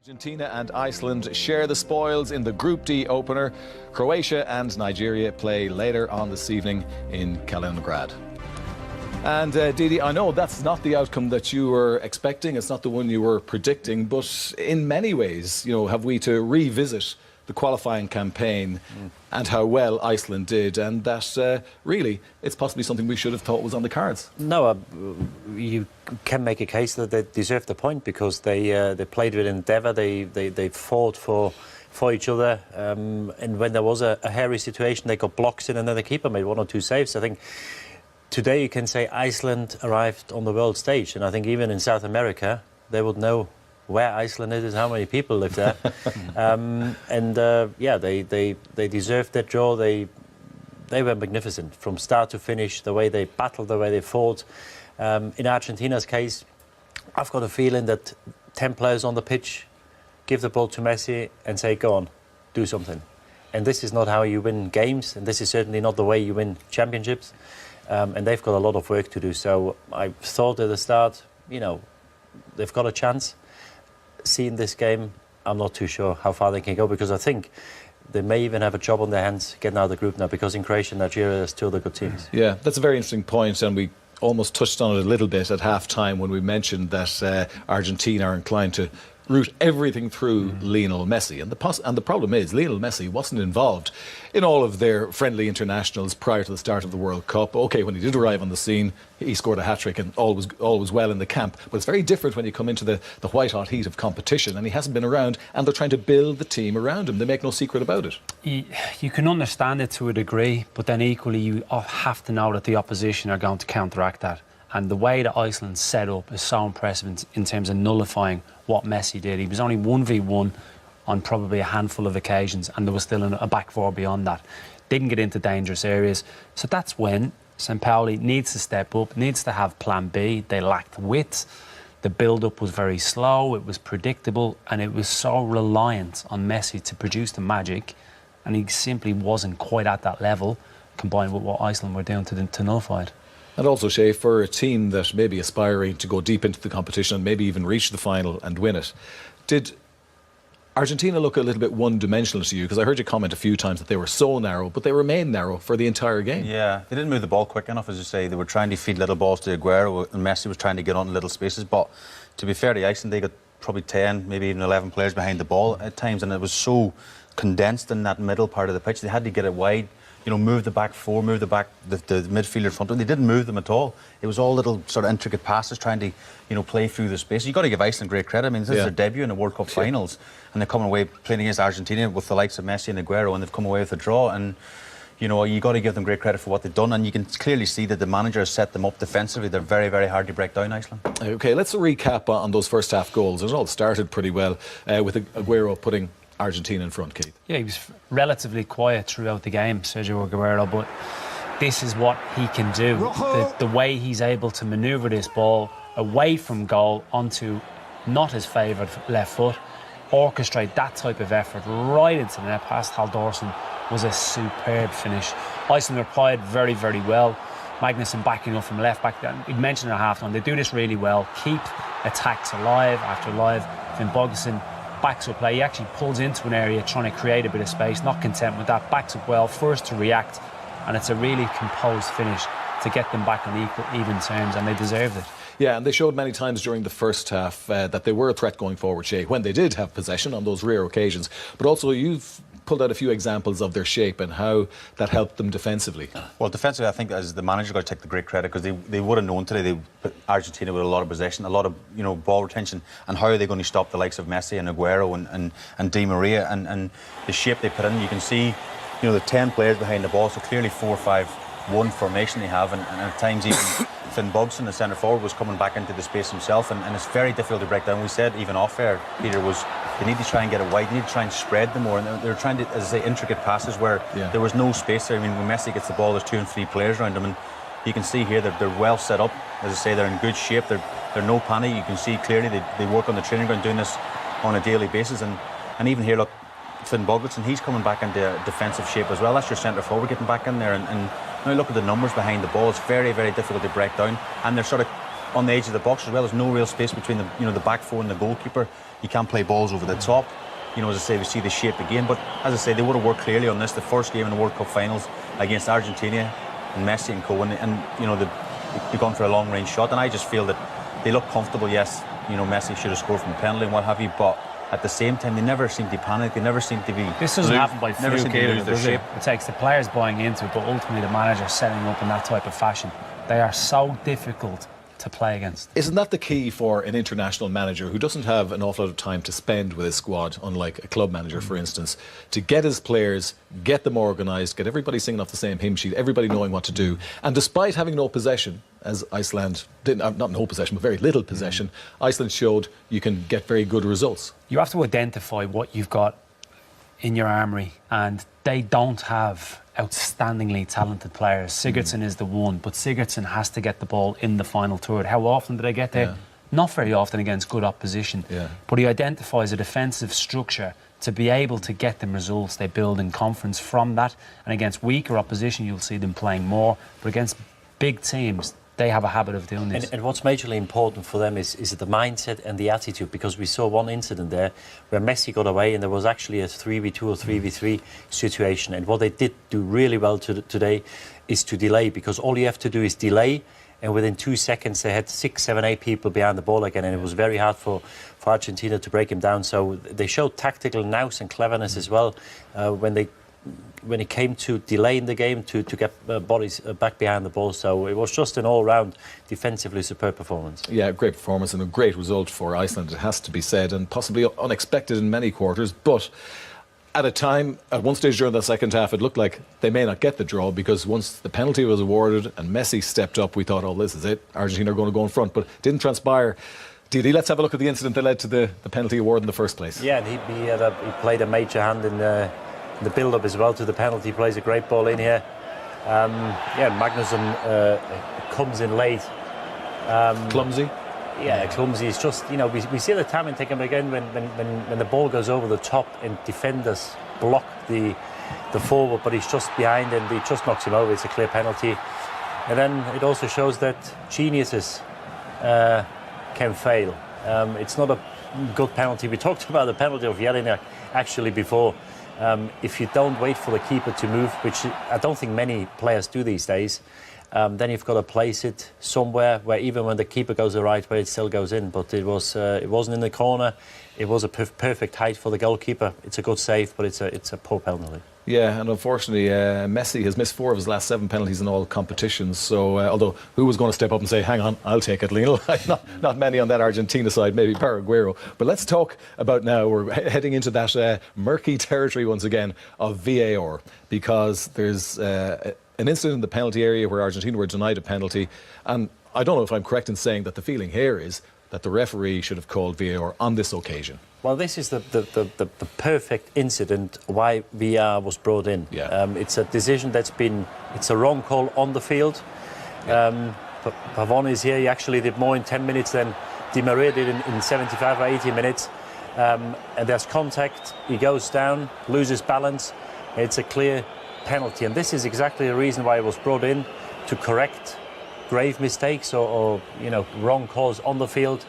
Argentina and Iceland share the spoils in the Group D opener. Croatia and Nigeria play later on this evening in Kaliningrad. And Didi, I know that's not the outcome that you were expecting, it's not the one you were predicting, but in many ways, have we to revisit the qualifying campaign and how well Iceland did, and that really it's possibly something we should have thought was on the cards. No, you can make a case that they deserved the point because they played with endeavour, they fought for each other, and when there was a hairy situation, they got blocks in and then the keeper made one or two saves. I think today you can say Iceland arrived on the world stage, and I think even in South America they would know where Iceland is, how many people live there. Yeah, they deserved that draw. They were magnificent from start to finish, the way they battled, the way they fought. In Argentina's case, I've got a feeling that 10 players on the pitch give the ball to Messi and say, go on, do something. And this is not how you win games, and this is certainly not the way you win championships. And they've got a lot of work to do. So I thought at the start, they've got a chance. Seeing this game, I'm not too sure how far they can go, because I think they may even have a job on their hands getting out of the group now, because in Croatia and Nigeria there's two other good teams. Yeah, that's a very interesting point, and we almost touched on it a little bit at half-time when we mentioned that Argentina are inclined to route everything through Lionel Messi. And the problem is Lionel Messi wasn't involved in all of their friendly internationals prior to the start of the World Cup. OK, when he did arrive on the scene, he scored a hat-trick and all was well in the camp. But it's very different when you come into the white-hot heat of competition and he hasn't been around, and they're trying to build the team around him. They make no secret about it. You can understand it to a degree, but then equally you have to know that the opposition are going to counteract that. And the way that Iceland set up is so impressive in terms of nullifying what Messi did. He was only 1v1 on probably a handful of occasions, and there was still a back four beyond that. Didn't get into dangerous areas. So that's when St. Pauli needs to step up, needs to have plan B. They lacked width. The build-up was very slow, it was predictable, and it was so reliant on Messi to produce the magic, and he simply wasn't quite at that level, combined with what Iceland were doing to nullify it. And also, Shay, for a team that may be aspiring to go deep into the competition and maybe even reach the final and win it, did Argentina look a little bit one-dimensional to you? Because I heard you comment a few times that they were so narrow, but they remained narrow for the entire game. Yeah, they didn't move the ball quick enough, as you say. They were trying to feed little balls to Aguero, and Messi was trying to get on little spaces. But to be fair to Iceland, they got probably 10, maybe even 11 players behind the ball at times, and it was so condensed in that middle part of the pitch. They had to get it wide. Move the back four, move the midfielder in front of them. They didn't move them at all. It was all little sort of intricate passes trying to, play through the space. You've got to give Iceland great credit. I mean, this is their debut in the World Cup finals, and they're coming away playing against Argentina with the likes of Messi and Aguero, and they've come away with a draw. And, you got to give them great credit for what they've done, and you can clearly see that the manager has set them up defensively. They're very, very hard to break down, Iceland. OK, let's recap on those first half goals. It all started pretty well with Aguero putting Argentina in front, Keith. Yeah, he was relatively quiet throughout the game, Sergio Aguero, but this is what he can do. The way he's able to manoeuvre this ball away from goal onto not his favoured left foot, orchestrate that type of effort right into the net past Halldórsson was a superb finish. Iceland replied very, very well. Magnussen backing up from left back. We mentioned at half-time, they do this really well, keep attacks alive after alive. Finn Bogason backs up play. He actually pulls into an area trying to create a bit of space, not content with that, backs up well, first to react, and it's a really composed finish to get them back on even terms, and they deserved it. Yeah, and they showed many times during the first half that they were a threat going forward, Shay, when they did have possession on those rare occasions. But also you've pulled out a few examples of their shape and how that helped them defensively. Well, defensively, I think as the manager got to take the great credit, because they would have known today Argentina with a lot of possession, a lot of ball retention, and how are they going to stop the likes of Messi and Aguero and Di Maria, and the shape they put in. You can see the 10 players behind the ball, so clearly 4-5-1 formation they have, and at times even Finn Bogason, the centre forward, was coming back into the space himself, and it's very difficult to break down. We said even off air, Peter, was they need to try and get it wide, they need to try and spread them more, and they're trying to, as I say, intricate passes where there was no space there. I mean, when Messi gets the ball, there's 2 and 3 players around him, and you can see here that they're well set up. As I say, they're in good shape, they're no panic. You can see clearly they work on the training ground doing this on a daily basis, and even here, look, Finn Bogason, he's coming back into defensive shape as well. That's your centre forward getting back in there, and now look at the numbers behind the ball. It's very, very difficult to break down, and they're sort of on the edge of the box as well. There's no real space between the back four and the goalkeeper. You can't play balls over the top. As I say, we see the shape again. But as I say, they would have worked clearly on this. The first game in the World Cup finals against Argentina and Messi and co. They've gone for a long-range shot. And I just feel that they look comfortable. Yes, Messi should have scored from a penalty and what have you. But at the same time, they never seem to panic. They never seem to be. This doesn't happen by never fluke seem to either, lose their does it? shape. It takes the players buying into it, but ultimately the manager setting up in that type of fashion. They are so difficult to play against. Isn't that the key for an international manager who doesn't have an awful lot of time to spend with his squad, unlike a club manager, for instance, to get his players, get them organised, get everybody singing off the same hymn sheet, everybody knowing what to do, and despite having no possession, as Iceland did, not no possession, but very little possession, Iceland showed you can get very good results. You have to identify what you've got in your armoury, and they don't have outstandingly talented players. Sigurdsson is the one, but Sigurdsson has to get the ball in the final third. How often do they get there? Yeah. Not very often against good opposition. Yeah. But he identifies a defensive structure to be able to get them results. They build in confidence from that, and against weaker opposition you'll see them playing more, but against big teams they have a habit of doing this. And what's majorly important for them is the mindset and the attitude, because we saw one incident there where Messi got away and there was actually a 3v2 or 3v3 situation. And what they did do really well today is to delay, because all you have to do is delay, and within 2 seconds they had 6, 7, 8 people behind the ball again, and it was very hard for Argentina to break him down. So they showed tactical nous and cleverness as well when it came to delaying the game to get bodies back behind the ball. So it was just an all-round defensively superb performance. Yeah, great performance and a great result for Iceland, it has to be said, and possibly unexpected in many quarters. But at one stage during the second half, it looked like they may not get the draw, because once the penalty was awarded and Messi stepped up, we thought, oh, this is it, Argentina are going to go in front. But it didn't transpire. Didi, let's have a look at the incident that led to the penalty award in the first place. Yeah, and he played a major hand in the build-up as well to the penalty. He plays a great ball in here. Magnusson comes in late. Clumsy? Yeah, clumsy. It's just, we see the timing taken again when the ball goes over the top and defenders block the forward, but he's just behind and he just knocks him over. It's a clear penalty. And then it also shows that geniuses can fail. It's not a good penalty. We talked about the penalty of Jelinek actually before. If you don't wait for the keeper to move, which I don't think many players do these days, then you've got to place it somewhere where even when the keeper goes the right way, it still goes in. But it wasn't in the corner. It was a perfect height for the goalkeeper. It's a good save, but it's a poor penalty. Yeah, and unfortunately, Messi has missed 4 of his last 7 penalties in all competitions. So, although who was going to step up and say, hang on, I'll take it, Lionel? Not many on that Argentina side, maybe Paraguero. But let's talk about now, we're heading into that murky territory once again of VAR, because there's an incident in the penalty area where Argentina were denied a penalty. And I don't know if I'm correct in saying that the feeling here is that the referee should have called VAR on this occasion. Well, this is the perfect incident why VAR was brought in. Yeah. It's a decision it's a wrong call on the field. Pavon is here. He actually did more in 10 minutes than Di Maria did in 75 or 80 minutes. And there's contact. He goes down, loses balance. It's a clear penalty. And this is exactly the reason why it was brought in, to correct grave mistakes or wrong calls on the field.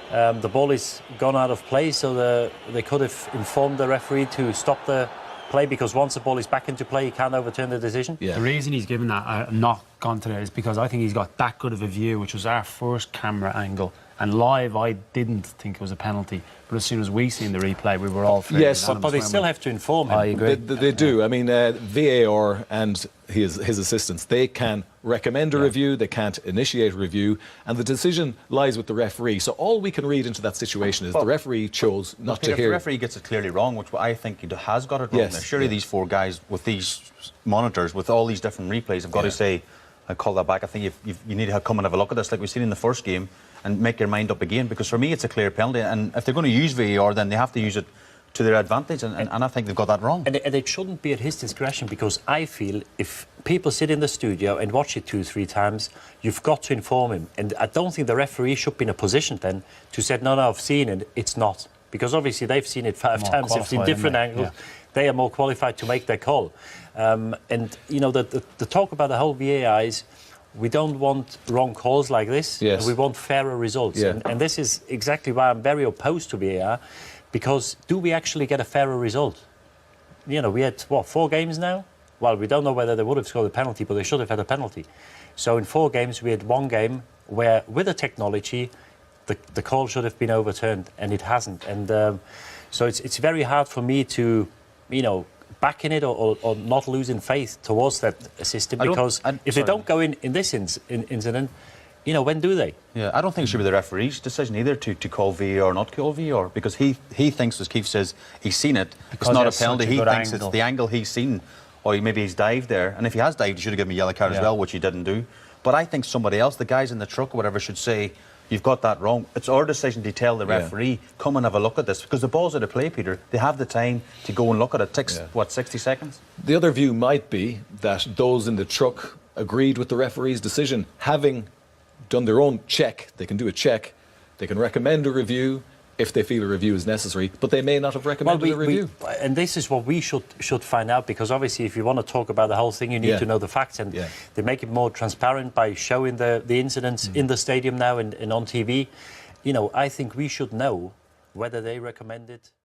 The ball is gone out of play, so they could have informed the referee to stop the play, because once the ball is back into play, he can't overturn the decision. Yeah. The reason he's given that not gone to that is because I think he's got that good of a view, which was our first camera angle. And live, I didn't think it was a penalty, but as soon as we seen the replay, we were all fairly unanimous, but they still have to inform him. I agree. They do. I mean, VAR and his assistants, they can recommend a review, they can't initiate a review, and the decision lies with the referee. So all we can read into that situation is the referee chose not to hear. If the referee gets it clearly wrong, which I think he has got it wrong, yes, surely these 4 guys with these monitors, with all these different replays, have got to say, I call that back. I think you need to come and have a look at this, like we've seen in the first game, and make your mind up again, because for me it's a clear penalty, and if they're going to use VAR, then they have to use it to their advantage, and I think they've got that wrong. And it shouldn't be at his discretion, because I feel if people sit in the studio and watch it 2-3 times, you've got to inform him. And I don't think the referee should be in a position then to say, no, I've seen it, it's not. Because obviously they've seen it 5 times, they've seen different angles. Yeah. They are more qualified to make their call. And, the talk about the whole VAR is, we don't want wrong calls like this. Yes. We want fairer results. Yeah. And this is exactly why I'm very opposed to VAR, because do we actually get a fairer result? You know, we had, 4 games now? Well, we don't know whether they would have scored a penalty, but they should have had a penalty. So in 4 games, we had 1 game where, with the technology, the call should have been overturned, and it hasn't. And so it's very hard for me to, back in it or not losing faith towards that system, because if they don't go in this incident, when do they? Yeah, I don't think it should be the referee's decision either to call VAR or not call VAR, because he thinks, as Keith says, he's seen it. Because it's not a it's such penalty. a He good thinks angle. it's the angle he's seen, or maybe he's dived there. And if he has dived, he should have given him a yellow card as Yeah. well, which he didn't do. But I think somebody else, the guys in the truck or whatever, should say, you've got that wrong. It's our decision to tell the referee, come and have a look at this, because the ball's out of play, Peter. They have the time to go and look at it. It takes, 60 seconds? The other view might be that those in the truck agreed with the referee's decision, having done their own check. They can do a check, they can recommend a review if they feel a review is necessary, but they may not have recommended a review. And this is what we should find out, because obviously if you want to talk about the whole thing, you need to know the facts, and they make it more transparent by showing the incidents in the stadium now and on TV. I think we should know whether they recommended